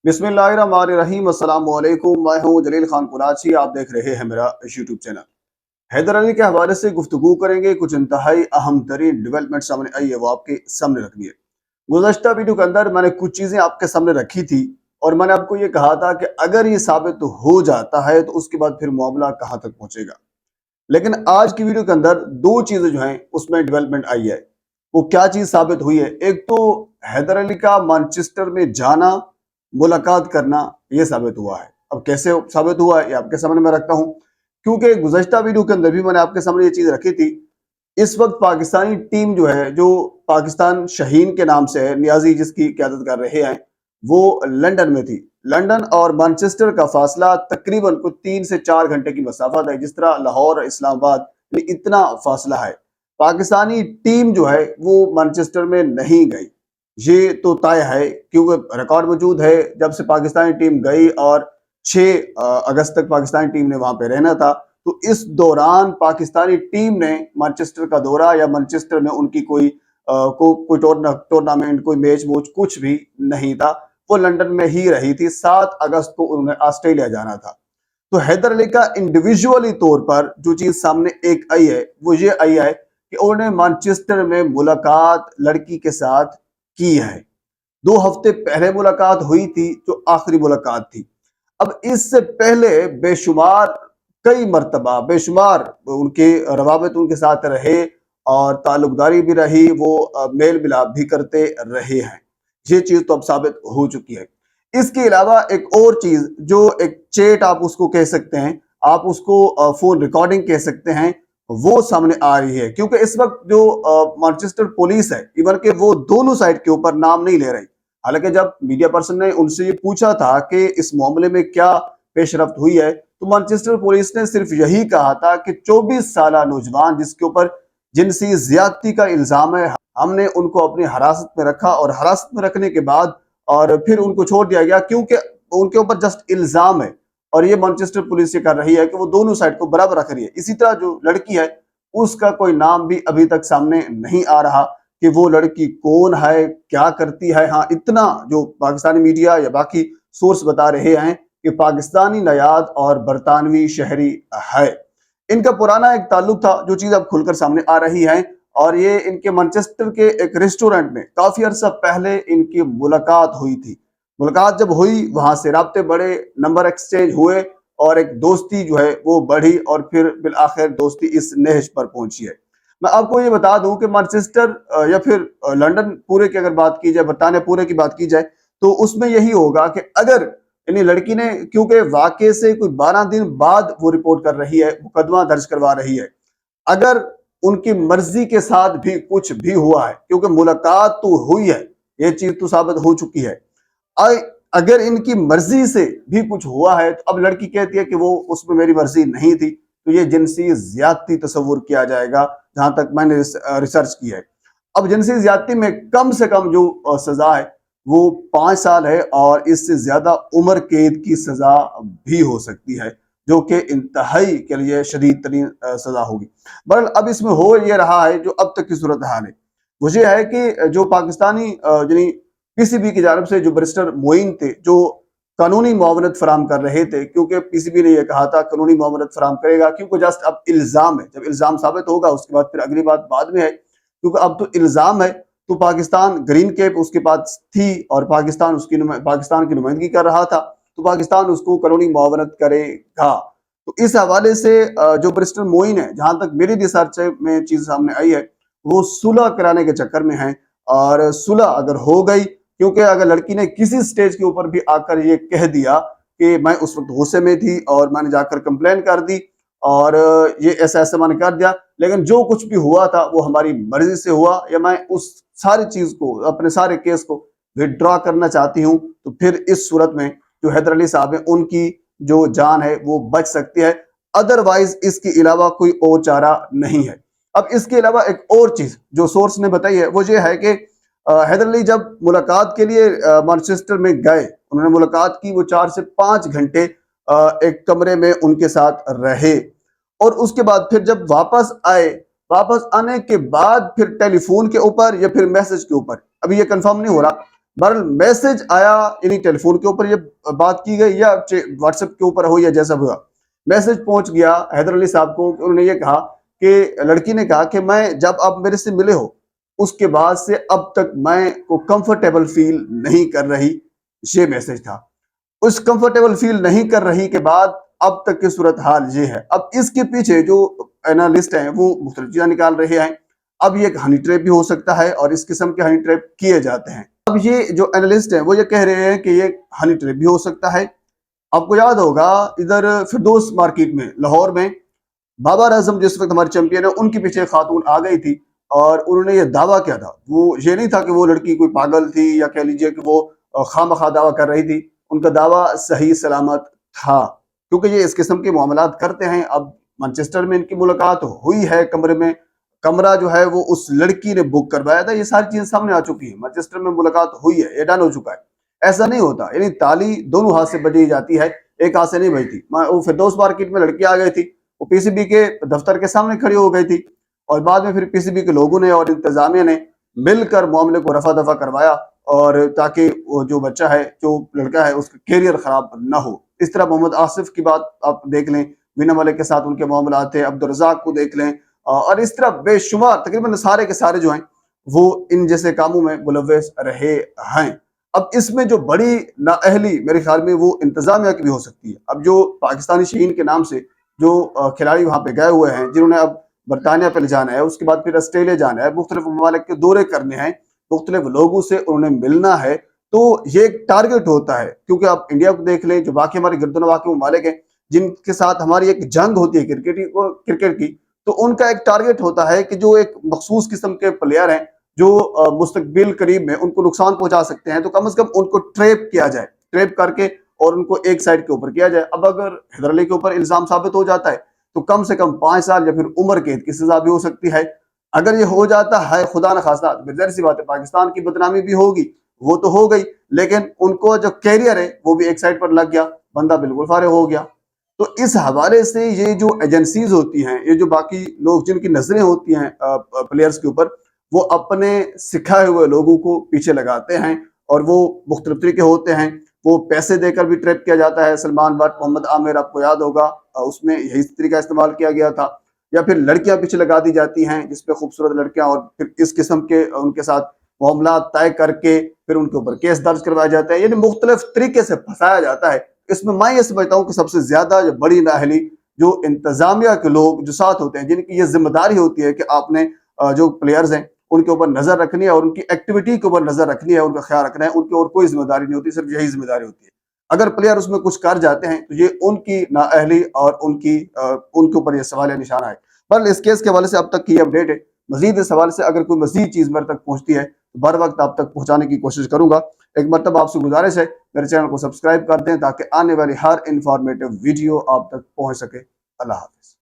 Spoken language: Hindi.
बिस्मिल्लाहिर्रहमानिर्रहीम। अस्सलाम वालेकुम। मैं हूं जलील खान कुराची। आप देख रहे हैं मेरा यूट्यूब चैनल। हैदर अली के हवाले से गुफ्तगू करेंगे। कुछ इंतहाई अहम तरीन डेवलपमेंट सामने आई है, वो आपके सामने रखनी है। गुज़श्ता वीडियो के अंदर मैंने कुछ चीज़ें आपके सामने रखी थी और मैंने आपको ये कहा था कि अगर ये साबित हो जाता है तो उसके बाद फिर मामला कहाँ तक पहुंचेगा। लेकिन आज की वीडियो के अंदर दो चीज़ें जो हैं उसमें डेवलपमेंट आई है। वो क्या चीज़ साबित हुई है? एक तो हैदर अली का मैनचेस्टर में जाना, मुलाकात करना, ये साबित हुआ है। अब कैसे साबित हुआ है ये आपके सामने मैं रखता हूँ, क्योंकि गुज़श्ता वीडियो के अंदर भी मैंने आपके सामने ये चीज़ रखी थी। इस वक्त पाकिस्तानी टीम जो है, जो पाकिस्तान शाहीन के नाम से है, नियाजी जिसकी क़यादत कर रहे हैं, वो लंदन में थी। लंदन और मैनचेस्टर का फासला तकरीबन कुछ 3 से 4 घंटे की मसाफत है। जिस तरह लाहौर और इस्लामाबाद में इतना फासला है, पाकिस्तानी टीम जो है वो मैनचेस्टर में नहीं गई। ये तो तय है क्योंकि रिकॉर्ड मौजूद है। जब से पाकिस्तानी टीम गई और 6 अगस्त तक पाकिस्तानी टीम ने वहां पे रहना था, तो इस दौरान पाकिस्तानी टीम ने मैनचेस्टर का दौरा या मैनचेस्टर में उनकी कोई कोई टूर्नामेंट, कोई मैच वोच कुछ भी नहीं था। वो लंदन में ही रही थी। 7 अगस्त को उन्होंने ऑस्ट्रेलिया जाना था। तो हैदर अली का इंडिविजुअली तौर पर जो चीज सामने एक आई है, वो ये आई है कि उन्होंने मैनचेस्टर में मुलाकात लड़की के साथ की है। 2 हफ्ते पहले मुलाकात हुई थी, जो आखिरी मुलाकात थी। अब इससे पहले बेशुमार कई मर्तबा बेशुमार उनके रवाबित उनके साथ रहे और ताल्लुकदारी भी रही। वो मेल मिलाप भी करते रहे हैं। ये चीज तो अब साबित हो चुकी है। इसके अलावा एक और चीज, जो एक चैट आप उसको कह सकते हैं, आप उसको फोन रिकॉर्डिंग कह सकते हैं, वो सामने आ रही है। क्योंकि इस वक्त जो मैनचेस्टर पुलिस है, इवन के वो दोनों साइड के ऊपर नाम नहीं ले रही। हालांकि जब मीडिया पर्सन ने उनसे ये पूछा था कि इस मामले में क्या पेशरफ्त हुई है, तो मैनचेस्टर पुलिस ने सिर्फ यही कहा था कि 24 साल नौजवान जिसके ऊपर जिनसी ज्यादती का इल्जाम है, हमने उनको अपनी हिरासत में रखा और हिरासत में रखने के बाद और फिर उनको छोड़ दिया गया, क्योंकि उनके ऊपर जस्ट इल्जाम है। और ये मैनचेस्टर पुलिस ये कर रही है कि वो दोनों साइड को बराबर रख रही है। इसी तरह जो लड़की है, उसका कोई नाम भी अभी तक सामने नहीं आ रहा कि वो लड़की कौन है, क्या करती है। हाँ, इतना जो पाकिस्तानी मीडिया या बाकी सोर्स बता रहे हैं कि पाकिस्तानी नयाद और बरतानवी शहरी है। इनका पुराना एक ताल्लुक था, जो चीज अब खुलकर सामने आ रही है। और ये इनके मैनचेस्टर के एक रेस्टोरेंट में काफी अरसा पहले इनकी मुलाकात हुई थी। मुलाकात जब हुई, वहां से राब्ते बढ़े, नंबर एक्सचेंज हुए और एक दोस्ती जो है वो बढ़ी और फिर बिल आखिर दोस्ती इस नहज पर पहुंची है। मैं आपको ये बता दूं कि मैनचेस्टर या फिर लंदन पूरे की अगर बात की जाए, बरतानिया पूरे की बात की जाए, तो उसमें यही होगा कि अगर यानी लड़की ने, क्योंकि वाकये से कोई 12 दिन बाद वो रिपोर्ट कर रही है, मुकदमा दर्ज करवा रही है, अगर उनकी मर्जी के साथ भी कुछ भी हुआ है, क्योंकि मुलाकात तो हुई है, ये चीज तो साबित हो चुकी है। अगर इनकी मर्जी से भी कुछ हुआ है, तो अब लड़की कहती है कि वो उसमें मेरी मर्जी नहीं थी, तो ये जिनसी ज्यादती तस्वुर किया जाएगा, जहां तक मैंने रिसर्च की है। अब जिनसी ज्यादती में कम से कम जो सजा है वो 5 साल है और इससे ज्यादा उम्र कैद की सजा भी हो सकती है, जो कि इंतहाई के लिए शदीद तरीन सजा होगी। बहरहाल अब इसमें हो ये रहा है, जो अब तक की सूरत हाल है वो ये है कि जो पाकिस्तानी यानी पीसीबी की जानब से जो बैरिस्टर मोइन थे, जो कानूनी मुआवनत फराम कर रहे थे, क्योंकि पीसीबी ने यह कहा था कानूनी मुआवनत फराम करेगा, क्योंकि जस्ट अब इल्जाम है। जब इल्जाम साबित होगा उसके बाद फिर अगली बात बाद में है, क्योंकि अब तो इल्जाम है। तो पाकिस्तान ग्रीन कैप उसके पास थी और पाकिस्तान पाकिस्तान की नुमाइंदगी कर रहा था, तो पाकिस्तान उसको कानूनी मुआवनत करेगा। तो इस हवाले से जो बैरिस्टर मोइन है, जहां तक मेरी रिसर्च में चीज सामने आई है, वो सुलह कराने के चक्कर में है। और सुलह अगर हो गई, क्योंकि अगर लड़की ने किसी स्टेज के ऊपर भी आकर ये कह दिया कि मैं उस वक्त गुस्से में थी और मैंने जाकर कंप्लेन कर दी और ये ऐसा ऐसा मैंने कर दिया, लेकिन जो कुछ भी हुआ था वो हमारी मर्जी से हुआ, या मैं उस सारी चीज को, अपने सारे केस को विड्रॉ करना चाहती हूँ, तो फिर इस सूरत में जो हैदर अली साहब है, उनकी जो जान है वो बच सकती है। अदरवाइज इसके अलावा कोई और चारा नहीं है। अब इसके अलावा एक और चीज जो सोर्स ने बताई है, वो ये है कि हैदर अली जब मुलाकात के लिए मैनचेस्टर में गए, उन्होंने मुलाकात की, वो 4 से 5 घंटे एक कमरे में उनके साथ रहे। और उसके बाद फिर जब वापस आए, वापस आने के बाद फिर टेलीफोन के ऊपर या फिर मैसेज के ऊपर, अभी ये कंफर्म नहीं हो रहा, बहरहाल मैसेज आया, यानी टेलीफोन के ऊपर ये बात की गई या व्हाट्सएप के ऊपर हो या जैसा भी हुआ, मैसेज पहुंच गया हैदर अली साहब को। उन्होंने ये कहा कि लड़की ने कहा कि मैं जब आप मेरे से मिले हो उसके बाद से अब तक मैं को कंफर्टेबल फील नहीं कर रही, ये मैसेज था। उस कंफर्टेबल फील नहीं कर रही के बाद अब तक की सूरत हाल ये है। अब इसके पीछे जो एनालिस्ट हैं वो मुख्तलिफ चीज़ें निकाल रहे हैं। अब ये एक हनी ट्रैप भी हो सकता है और इस किस्म के हनी ट्रैप किए जाते हैं। अब ये जो एनालिस्ट हैं वो ये कह रहे हैं कि ये हनी ट्रैप भी हो सकता है। आपको याद होगा इधर फिरदौस मार्केट में लाहौर में बाबर आजम जिस वक्त हमारे चैंपियन है उनके पीछे खातून आ गई थी और उन्होंने ये दावा किया था। वो ये नहीं था कि वो लड़की कोई पागल थी या कह लीजिए कि वो खामखा दावा कर रही थी। उनका दावा सही सलामत था, क्योंकि ये इस किस्म के मामलात करते हैं। अब मैनचेस्टर में इनकी मुलाकात हुई है कमरे में, कमरा जो है वो उस लड़की ने बुक करवाया था। ये सारी चीजें सामने आ चुकी है, मैनचेस्टर में मुलाकात हुई है, ये डन हो चुका है। ऐसा नहीं होता, यानी ताली दोनों हाथ से बजाई जाती है, एक हाथ से नहीं बजती। वो फिरदौस मार्केट में लड़की आ गई थी, वो पीसीबी के दफ्तर के सामने खड़ी हो गई थी और बाद में फिर पीसीबी के लोगों ने और इंतजामिया ने मिलकर मामले को रफा दफा करवाया, और ताकि वो जो बच्चा है, जो लड़का है, उसका कैरियर खराब ना हो। इस तरह मोहम्मद आसिफ की बात आप देख लें, वीना मलिक के साथ उनके मामला थे, अब्दुल रज़ाक को देख लें, और इस तरह बेशुमार तकरीबन सारे के सारे जो हैं वो इन जैसे कामों में मुलव्वस रहे हैं। अब इसमें जो बड़ी नाअहली मेरे ख्याल में वो इंतजामिया की भी हो सकती है। अब जो पाकिस्तानी शहीन के नाम से जो खिलाड़ी वहां पे गए हुए हैं, जिन्होंने अब बरतानिया पे जाना है, उसके बाद फिर ऑस्ट्रेलिया जाना है, मुख्तलिफ ममालिक के दौरे करने हैं, मुख्तलिफ लोगों से उन्हें मिलना है, तो ये एक टारगेट होता है। क्योंकि आप इंडिया को देख लें, जो बाकी हमारे गिरदनवा के ममालिक हैं जिनके साथ हमारी एक जंग होती है क्रिकेट की, तो उनका एक टारगेट होता है कि जो एक मखसूस किस्म के प्लेयर हैं जो मुस्तकबिल करीब में उनको नुकसान पहुंचा सकते हैं, तो कम से कम उनको ट्रैप किया जाए, ट्रैप करके और उनको एक साइड के ऊपर किया जाए। अब अगर हैदर अली के ऊपर इल्जाम साबित हो जाता है तो कम से कम 5 साल या फिर उम्र कैद की सजा भी हो सकती है। अगर ये हो जाता है खुदा न खास्ता, तो जाहिर सी बात है पाकिस्तान की बदनामी भी होगी, वो तो हो गई, लेकिन उनको जो कैरियर है वो भी एक साइड पर लग गया, बंदा बिल्कुल फारिग हो गया। तो इस हवाले से ये जो एजेंसीज होती हैं, ये जो बाकी लोग जिनकी नजरें होती हैं प्लेयर्स के ऊपर, वो अपने सिखाए हुए लोगों को पीछे लगाते हैं और वो मुख्तलिफ तरीके होते हैं। वो पैसे देकर भी ट्रैप किया जाता है। सलमान बट, मोहम्मद आमिर, आपको याद होगा, उसमें यही तरीका इस्तेमाल किया गया था। या फिर लड़कियां पीछे लगा दी जाती हैं, जिसपे खूबसूरत लड़कियां, और फिर इस किस्म के उनके साथ मामला तय करके फिर उनके ऊपर केस दर्ज करवाया जाता है, यानी मुख्तलिफ तरीके से फंसाया जाता है। इसमें मैं ये समझता हूँ कि सबसे ज्यादा जो बड़ी नाअहली जो इंतजामिया के लोग जो साथ होते हैं, जिनकी ये जिम्मेदारी होती है कि आपने जो प्लेयर्स हैं उनके ऊपर नजर रखनी है और उनकी एक्टिविटी के ऊपर नजर रखनी है, उनका ख्याल रखना है, उनकी और कोई जिम्मेदारी नहीं होती, सिर्फ यही जिम्मेदारी होती है। अगर प्लेयर उसमें कुछ कर जाते हैं तो ये उनकी नाअहली और उनके ऊपर ये सवाल या निशाना है। पर इस केस के हवाले से अब तक की अपडेट है। मजीद इस हवाले से अगर कोई मजीद चीज मेरे तक पहुंचती है तो बर वक्त आप तक पहुंचाने की कोशिश करूंगा। एक मरतबा आपसे गुजारिश है, मेरे चैनल को सब्सक्राइब कर दें ताकि आने वाली हर इंफॉर्मेटिव वीडियो आप तक पहुंच सके। अल्लाह हाफिज।